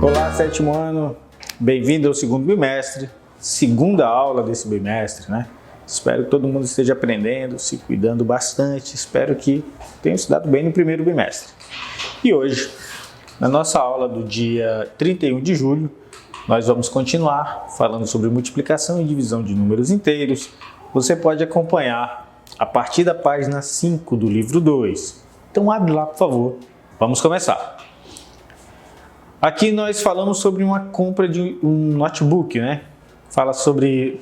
Olá, sétimo ano, bem-vindo ao segundo bimestre, segunda aula desse bimestre, né? Espero que todo mundo esteja aprendendo, se cuidando bastante, espero que tenha se dado bem no primeiro bimestre. E hoje, na nossa aula do dia 31 de julho, nós vamos continuar falando sobre multiplicação e divisão de números inteiros. Você pode acompanhar a partir da página 5 do livro 2. Então abre lá, por favor. Vamos começar. Aqui nós falamos sobre uma compra de um notebook, né? Fala sobre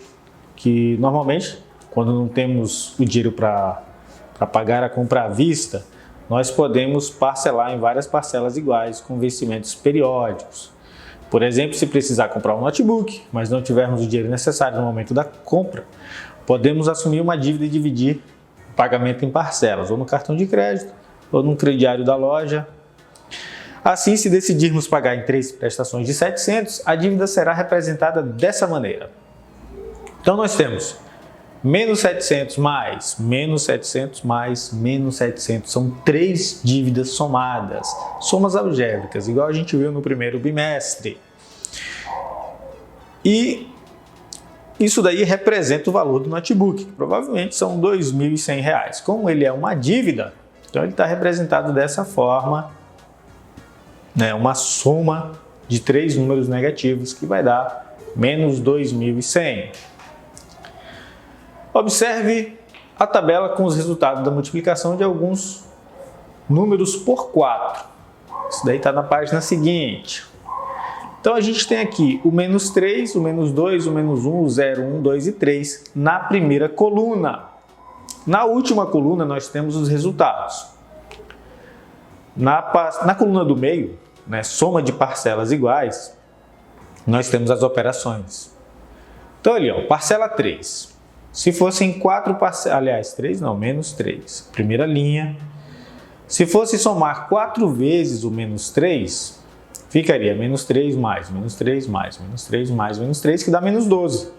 que normalmente, quando não temos o dinheiro para pagar a compra à vista, nós podemos parcelar em várias parcelas iguais com vencimentos periódicos. Por exemplo, se precisar comprar um notebook, mas não tivermos o dinheiro necessário no momento da compra, podemos assumir uma dívida e dividir o pagamento em parcelas, ou no cartão de crédito, ou no crediário da loja. Assim, se decidirmos pagar em 3 prestações de 700, a dívida será representada dessa maneira. Então, nós temos menos 700 mais, menos 700 mais, menos 700. São 3 dívidas somadas, somas algébricas, igual a gente viu no primeiro bimestre. E isso daí representa o valor do notebook, que provavelmente são R$ 2.100. Como ele é uma dívida, então ele está representado dessa forma, né, uma soma de 3 números negativos que vai dar menos 2.100. Observe a tabela com os resultados da multiplicação de alguns números por 4. Isso daí está na página seguinte. Então a gente tem aqui o menos 3, o menos 2, o menos 1, o 0, 1, 2 e 3 na primeira coluna. Na última coluna nós temos os resultados. Na coluna do meio, né, soma de parcelas iguais, nós temos as operações. Então ali, ó, parcela 3. Se fossem 4 parcelas, aliás, 3 não, menos 3. Primeira linha. Se fosse somar 4 vezes o menos 3, ficaria menos 3 mais, menos 3 mais, menos 3 mais, menos 3, que dá menos 12.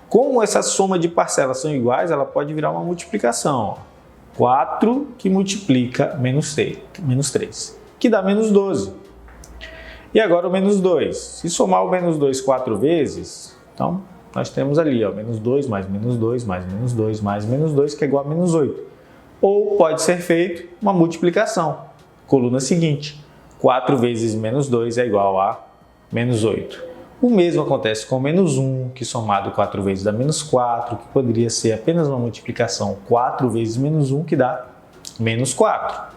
Como essa soma de parcelas são iguais, ela pode virar uma multiplicação, ó. 4 que multiplica menos 3, que dá menos 12. E agora o menos 2. Se somar o menos 2 4 vezes, então nós temos ali, ó, menos 2 mais menos 2 mais menos 2 mais menos 2, que é igual a menos 8. Ou pode ser feito uma multiplicação. Coluna seguinte, 4 vezes menos 2 é igual a menos 8. O mesmo acontece com menos 1, que somado 4 vezes dá menos 4, que poderia ser apenas uma multiplicação 4 vezes menos 1, que dá menos 4.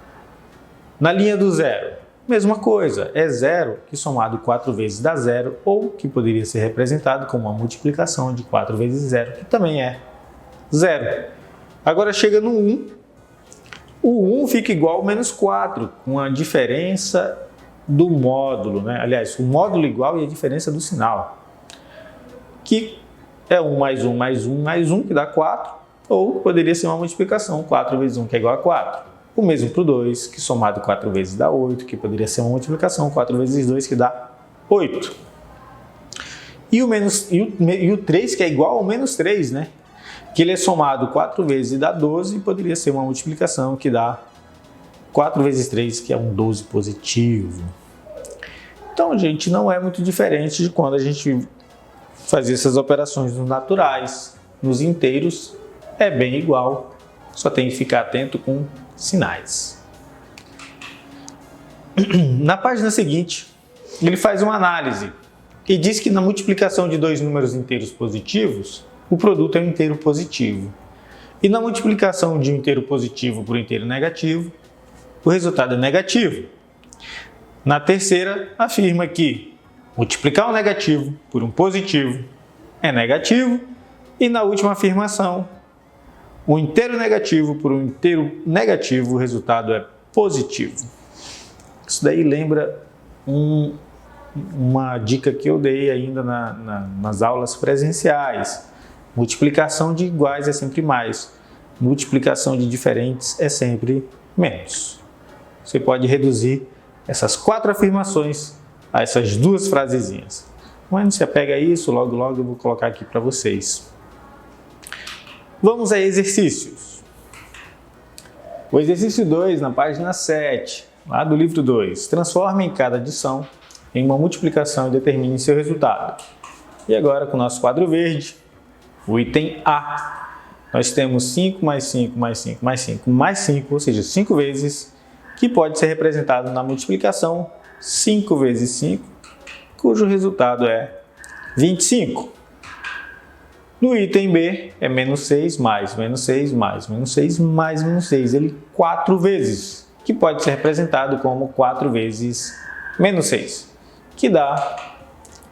Na linha do zero, mesma coisa, é 0, que somado 4 vezes dá 0, ou que poderia ser representado como uma multiplicação de 4 vezes 0, que também é 0. Agora chega no 1, o 1 fica igual ao menos 4, com a diferença do módulo, né? Aliás, o módulo igual e a diferença do sinal, que é 1 mais 1 mais 1 mais 1, que dá 4, ou poderia ser uma multiplicação, 4 vezes 1, que é igual a 4. O mesmo para o 2, que somado 4 vezes dá 8, que poderia ser uma multiplicação, 4 vezes 2, que dá 8. E o 3, que é igual ao menos 3, né? Que ele é somado 4 vezes e dá 12, poderia ser uma multiplicação, que dá 4 vezes 3, que é um 12 positivo. Então, gente, não é muito diferente de quando a gente fazia essas operações nos naturais. Nos inteiros é bem igual, só tem que ficar atento com sinais. Na página seguinte, ele faz uma análise e diz que na multiplicação de 2 números inteiros positivos, o produto é um inteiro positivo. E na multiplicação de um inteiro positivo por um inteiro negativo, o resultado é negativo. Na terceira, afirma que multiplicar um negativo por um positivo é negativo. E na última afirmação, o inteiro negativo por um inteiro negativo, o resultado é positivo. Isso daí lembra uma dica que eu dei ainda nas aulas presenciais. Multiplicação de iguais é sempre mais. Multiplicação de diferentes é sempre menos. Você pode reduzir essas 4 afirmações a essas duas frasezinhas. Mas não se apega a isso, logo eu vou colocar aqui para vocês. Vamos a exercícios. O exercício 2, na página 7, lá do livro 2. Transforme cada adição em uma multiplicação e determine seu resultado. E agora, com o nosso quadro verde, o item A. Nós temos 5 mais 5 mais 5 mais 5 mais 5, ou seja, 5 vezes, que pode ser representado na multiplicação 5 vezes 5, cujo resultado é 25. No item B, é menos 6 mais menos 6 mais menos 6 mais menos 6. Ele 4 vezes, que pode ser representado como 4 vezes menos 6, que dá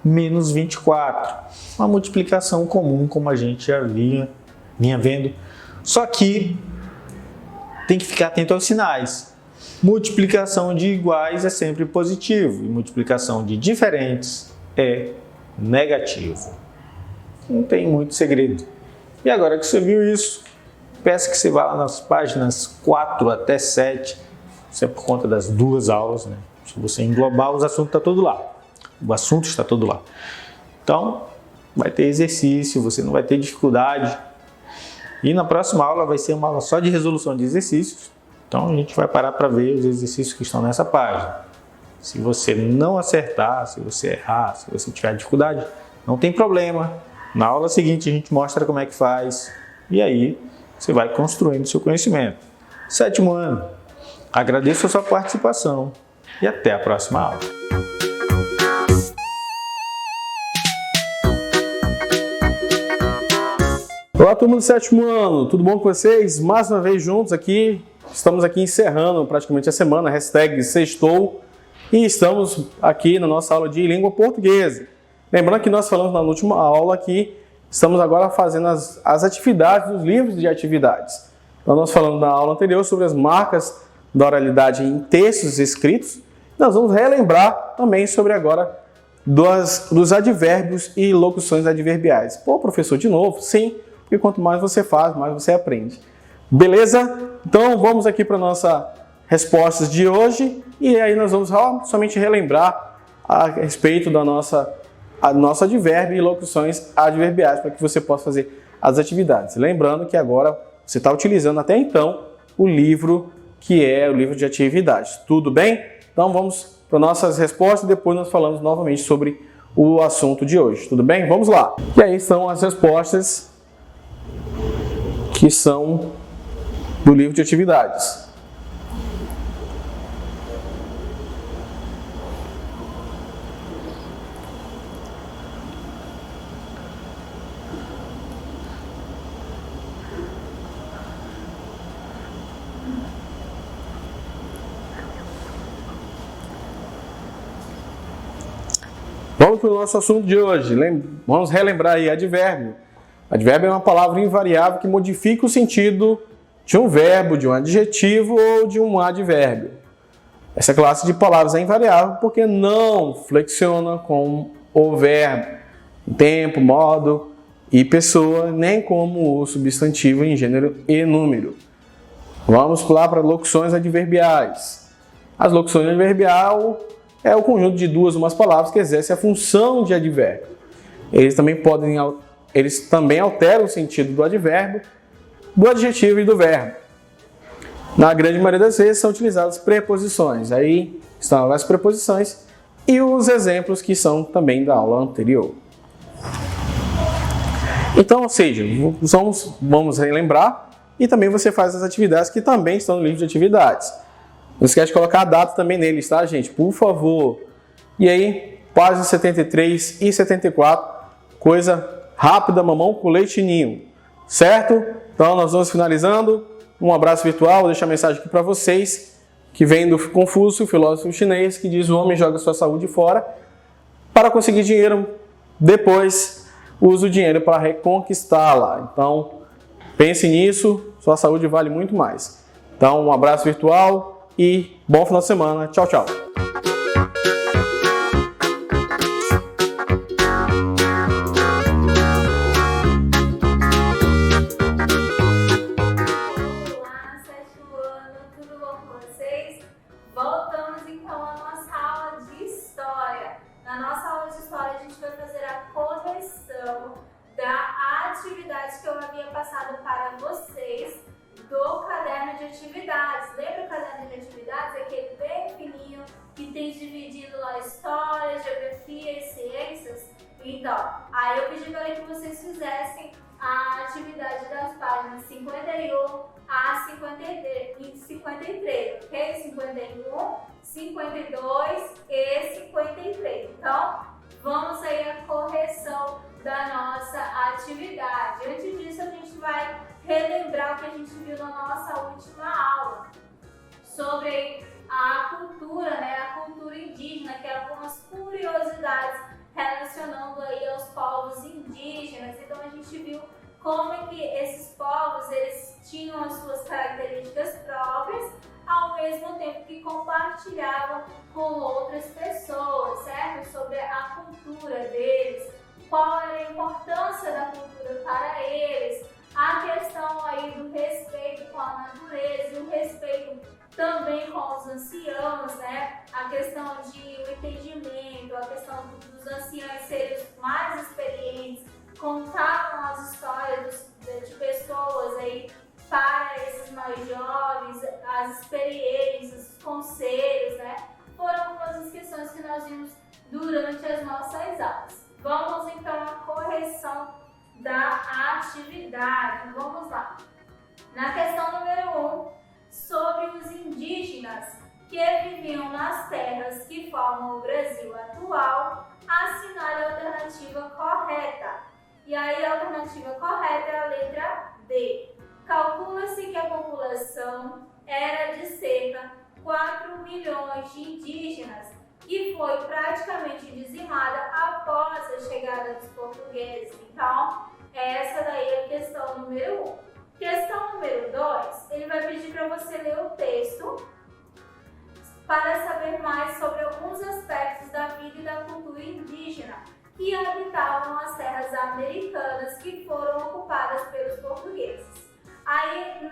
menos 24. Uma multiplicação comum, como a gente já vinha vendo. Só que tem que ficar atento aos sinais. Multiplicação de iguais é sempre positivo e multiplicação de diferentes é negativo. Não tem muito segredo. E agora que você viu isso, peço que você vá lá nas páginas 4 até 7. Isso é por conta das duas aulas, né? Se você englobar, os assuntos está todo lá. O assunto está todo lá. Então, vai ter exercício, você não vai ter dificuldade. E na próxima aula vai ser uma aula só de resolução de exercícios. Então, a gente vai parar para ver os exercícios que estão nessa página. Se você não acertar, se você errar, se você tiver dificuldade, não tem problema. Na aula seguinte a gente mostra como é que faz e aí você vai construindo seu conhecimento. 7º ano, agradeço a sua participação e até a próxima aula. Olá, turma do 7º ano, tudo bom com vocês? Mais uma vez juntos aqui, estamos aqui encerrando praticamente a semana, hashtag sextou, e estamos aqui na nossa aula de língua portuguesa. Lembrando que nós falamos na última aula que estamos agora fazendo as atividades dos livros de atividades. Então nós falamos na aula anterior sobre as marcas da oralidade em textos escritos. Nós vamos relembrar também sobre agora dos advérbios e locuções adverbiais. Pô, professor, de novo? Sim, porque quanto mais você faz, mais você aprende. Beleza? Então vamos aqui para nossas respostas de hoje e aí nós vamos somente relembrar a respeito da nosso advérbio e locuções adverbiais para que você possa fazer as atividades. Lembrando que agora você está utilizando até então o livro que é o livro de atividades. Tudo bem? Então vamos para nossas respostas e depois nós falamos novamente sobre o assunto de hoje. Tudo bem? Vamos lá. E aí são as respostas que são do livro de atividades. Vamos para o nosso assunto de hoje. Vamos relembrar aí advérbio. Advérbio é uma palavra invariável que modifica o sentido de um verbo, de um adjetivo ou de um advérbio. Essa classe de palavras é invariável porque não flexiona com o verbo, tempo, modo e pessoa, nem como o substantivo em gênero e número. Vamos lá para locuções adverbiais. As locuções adverbiais é o conjunto de duas ou mais palavras que exercem a função de advérbio. Eles também alteram o sentido do advérbio, do adjetivo e do verbo. Na grande maioria das vezes são utilizadas preposições. Aí estão as preposições e os exemplos que são também da aula anterior. Então, ou seja, vamos relembrar e também você faz as atividades que também estão no livro de atividades. Não esquece de colocar a data também neles, tá, gente? Por favor. E aí, páginas 73 e 74, coisa rápida, mamão com leite ninho. Certo? Então, nós vamos finalizando. Um abraço virtual, vou deixar a mensagem aqui para vocês, que vem do Confúcio, filósofo chinês, que diz: o homem joga sua saúde fora para conseguir dinheiro, depois usa o dinheiro para reconquistá-la. Então, pense nisso, sua saúde vale muito mais. Então, um abraço virtual e bom final de semana. Tchau, tchau. Voltamos então à nossa aula de história. eles dividindo lá história, geografia e ciências. Então, aí eu pedi para que vocês fizessem a atividade das páginas 51 a 53, ok? 51, 52 e 53. Então, vamos aí à correção da nossa atividade. Antes disso, a gente vai relembrar o que a gente viu na nossa última aula sobre a cultura, né? A cultura indígena, que eram algumas curiosidades relacionando aí aos povos indígenas. Então a gente viu como é que esses povos eles tinham as suas características próprias, ao mesmo tempo que compartilhavam com outras pessoas, certo? Sobre a cultura deles, qual era a importância da cultura para eles, a questão aí do respeito com a natureza e o respeito também com os anciãos, né? A questão de o entendimento, a questão dos anciãos serem os mais experientes, contavam as histórias de pessoas aí para esses mais jovens, as experiências, os conselhos, né? Foram algumas das questões que nós vimos durante as nossas aulas. Vamos então à correção da atividade. Vamos lá. Na questão número 1, sobre os indígenas que viviam nas terras que formam o Brasil atual, assinale a alternativa correta. E aí a alternativa correta é a letra D. Calcula-se que a população era de cerca 4 milhões de indígenas, que foi praticamente dizimada após a chegada dos portugueses. Então, essa daí é a questão número 1. Questão número 2, ele vai pedir para você ler o texto para saber mais sobre alguns aspectos da vida e da cultura indígena que habitavam as terras americanas que foram ocupadas pelos portugueses. Aí,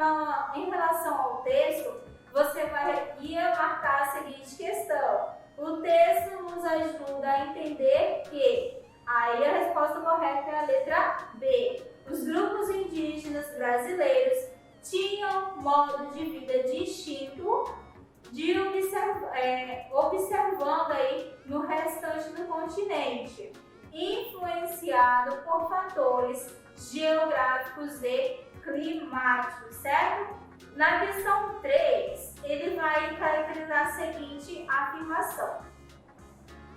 em relação ao texto, você vai marcar a seguinte questão. O texto nos ajuda a entender que, aí a resposta correta é a letra B. Os grupos indígenas brasileiros tinham modo de vida distinto de observando aí no restante do continente, influenciado por fatores geográficos e climáticos, certo? Na questão 3, ele vai caracterizar a seguinte afirmação.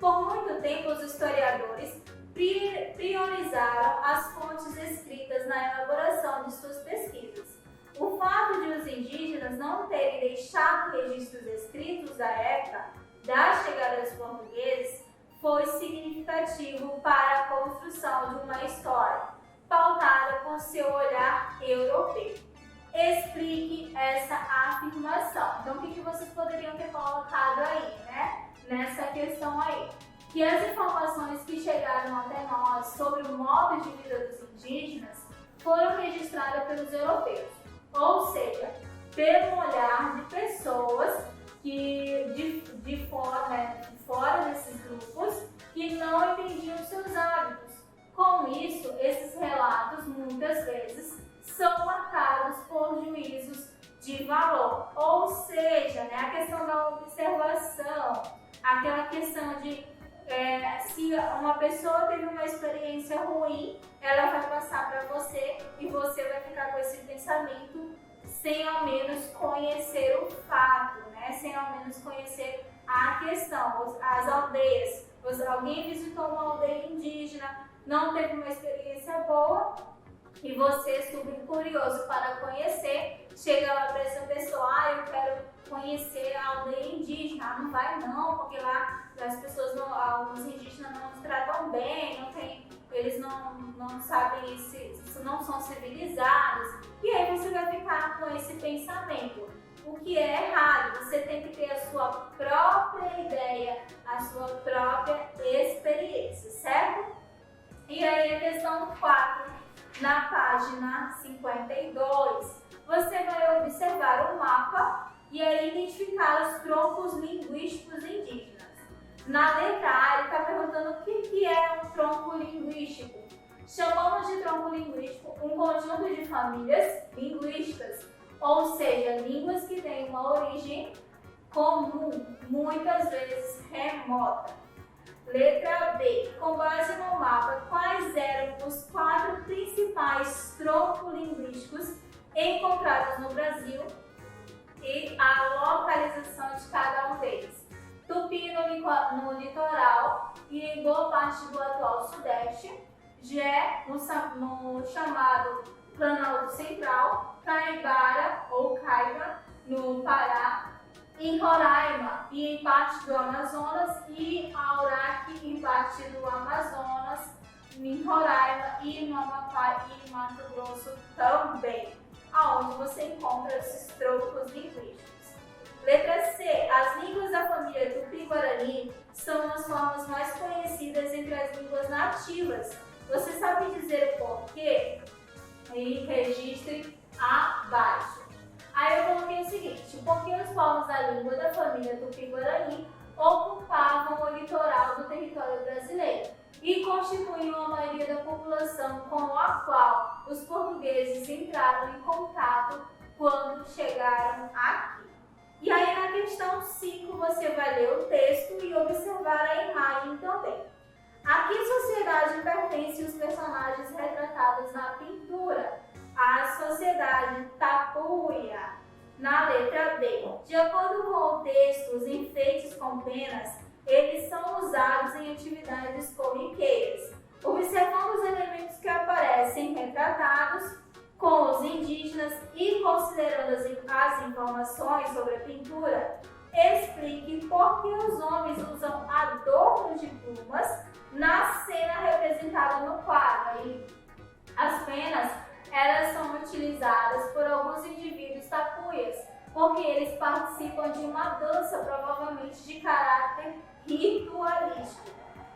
Por muito tempo, os historiadores priorizaram as fontes escritas na elaboração de suas pesquisas. O fato de os indígenas não terem deixado registros escritos da época da chegada dos portugueses foi significativo para a construção de uma história pautada por seu olhar europeu. Explique essa afirmação. Então, o que vocês poderiam ter colocado aí, né? Nessa questão aí? Que as informações que chegaram até nós sobre o modo de vida dos indígenas foram registradas pelos europeus, ou seja, pelo olhar de pessoas que de fora desses grupos que não entendiam seus hábitos. Com isso, esses relatos muitas vezes são marcados por juízos de valor, ou seja, né, a questão da observação, aquela questão de se uma pessoa teve uma experiência ruim, ela vai passar para você e você vai ficar com esse pensamento sem ao menos conhecer o fato, né? Sem ao menos conhecer a questão, as aldeias. Alguém visitou uma aldeia indígena, não teve uma experiência boa e você, super curioso para conhecer, chega lá para essa pessoa, eu quero conhecer a aldeia indígena. Não vai não, porque lá as pessoas, os indígenas não nos tratam bem, eles não sabem, não são civilizados. E aí você vai ficar com esse pensamento, o que é errado. Você tem que ter a sua própria ideia, a sua própria experiência, certo? E aí a questão 4, na página 52, você vai observar o mapa e aí identificar os troncos linguísticos indígenas. Na letra A, ele está perguntando o que é um tronco linguístico. Chamamos de tronco linguístico um conjunto de famílias linguísticas, ou seja, línguas que têm uma origem comum, muitas vezes remota. Letra B. Com base no mapa, quais eram os 4 principais troncos linguísticos encontrados no Brasil e a localização de cada um deles? Tupi no litoral e em boa parte do atual Sudeste, Jé no chamado Planalto Central, Caibara ou Caiba no Pará, em Roraima e em parte do Amazonas e Auraque em parte do Amazonas, em Roraima e no Amapá e em Mato Grosso também, aonde você encontra esses troncos linguísticos. Letra C. As línguas da família Tupi-Guarani são as formas mais conhecidas entre as línguas nativas. Você sabe dizer o porquê? E registre abaixo. Aí eu coloquei o seguinte: porque os povos da língua da família Tupi-Guarani ocupavam o litoral do território brasileiro e constituíam a maioria da população com a qual os portugueses entraram em contato quando chegaram aqui. E aí na questão 5 você vai ler o texto e observar a imagem também. A que sociedade pertencem os personagens retratados na pintura? A sociedade Tapuia. Na letra B. De acordo com o texto, os enfeites com penas, eles são usados em atividades corriqueiras. Observando os elementos que aparecem retratados com os indígenas e considerando as informações sobre a pintura, explique por que os homens usam adornos de plumas na cena representada no quadro. E as penas, elas são utilizadas por alguns indivíduos tapuias, porque eles participam de uma dança, provavelmente de caráter ritualístico.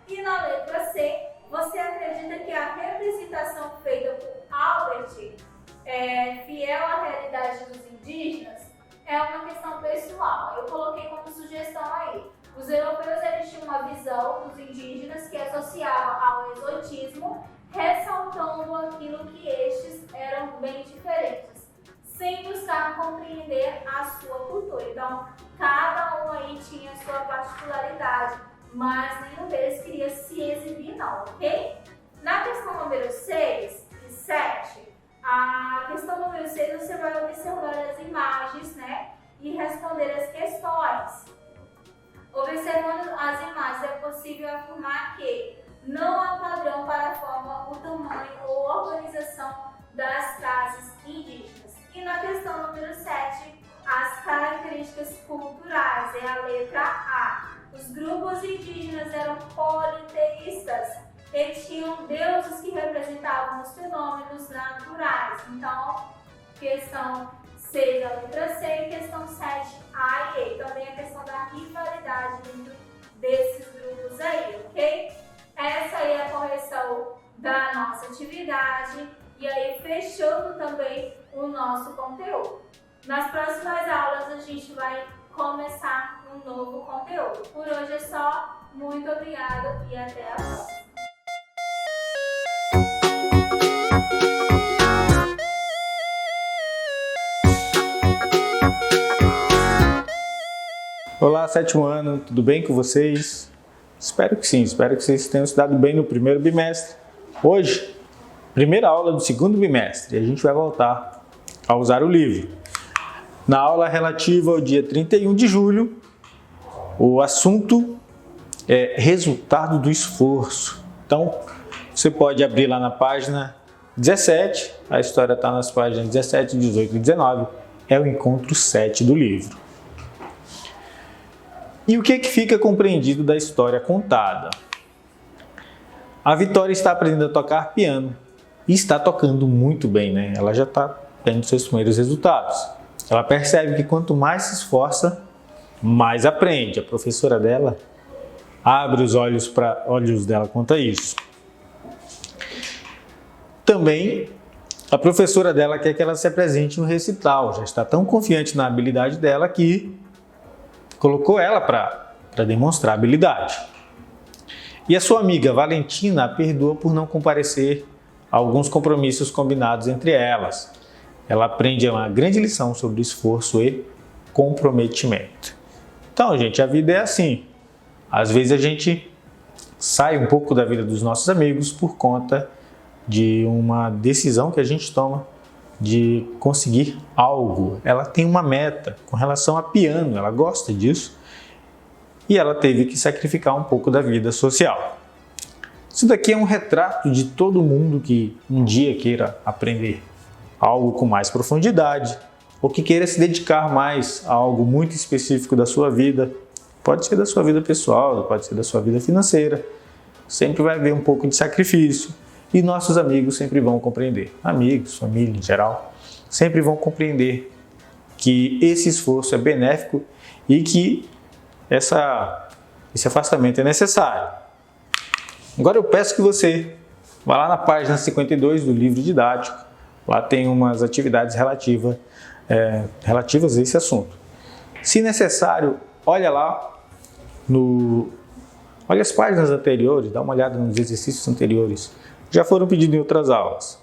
E na letra C, você acredita que a representação feita por Albert fiel à realidade dos indígenas? É uma questão pessoal. Eu coloquei como sugestão aí. Os europeus eles tinham uma visão dos indígenas que associava ao exotismo, ressaltando aquilo que estes eram bem diferentes, sem buscar compreender a sua cultura. Então, cada um aí tinha a sua particularidade, mas nenhum deles queria se exibir não, ok? Na questão número 6 e 7, a questão número 6 você vai observar as imagens, né? E responder as questões. Observando as imagens, é possível afirmar que não há padrão para a forma, o tamanho ou organização das casas indígenas. E na questão número 7, as características culturais, é a letra A. Os grupos indígenas eram politeístas e tinham deuses que representavam os fenômenos naturais. Então, questão 6, a letra C, e questão 7, A e E. Também a questão da rivalidade dentro desses grupos aí, ok? Essa aí é a correção da nossa atividade e aí fechando também o nosso conteúdo. Nas próximas aulas a gente vai começar um novo conteúdo. Por hoje é só, muito obrigada e até a próxima. Olá, 7º ano, tudo bem com vocês? Espero que sim, espero que vocês tenham se dado bem no primeiro bimestre. Hoje, primeira aula do segundo bimestre, e a gente vai voltar a usar o livro. Na aula relativa ao dia 31 de julho, o assunto é resultado do esforço. Então, você pode abrir lá na página 17, a história está nas páginas 17, 18 e 19, é o encontro 7 do livro. E o que fica compreendido da história contada? A Vitória está aprendendo a tocar piano e está tocando muito bem, né? Ela já está tendo seus primeiros resultados. Ela percebe que quanto mais se esforça, mais aprende. A professora dela abre os olhos dela quanto a isso. Também a professora dela quer que ela se apresente no recital. Já está tão confiante na habilidade dela que colocou ela para demonstrar habilidade. E a sua amiga Valentina a perdoa por não comparecer a alguns compromissos combinados entre elas. Ela aprende uma grande lição sobre esforço e comprometimento. Então, gente, a vida é assim. Às vezes a gente sai um pouco da vida dos nossos amigos por conta de uma decisão que a gente toma de conseguir algo. Ela tem uma meta com relação a piano, ela gosta disso e ela teve que sacrificar um pouco da vida social. Isso daqui é um retrato de todo mundo que um dia queira aprender algo com mais profundidade ou que queira se dedicar mais a algo muito específico da sua vida. Pode ser da sua vida pessoal, pode ser da sua vida financeira. Sempre vai haver um pouco de sacrifício e nossos amigos sempre vão compreender. Amigos, família em geral, sempre vão compreender que esse esforço é benéfico e que esse afastamento é necessário. Agora eu peço que você vá lá na página 52 do livro didático. Lá tem umas atividades relativas a esse assunto. Se necessário, olha lá, olha as páginas anteriores, dá uma olhada nos exercícios anteriores. Já foram pedidos em outras aulas.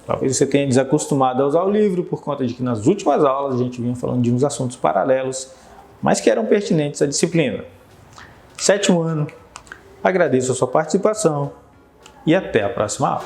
Talvez você tenha desacostumado a usar o livro por conta de que nas últimas aulas a gente vinha falando de uns assuntos paralelos, mas que eram pertinentes à disciplina. 7º ano, agradeço a sua participação e até a próxima aula.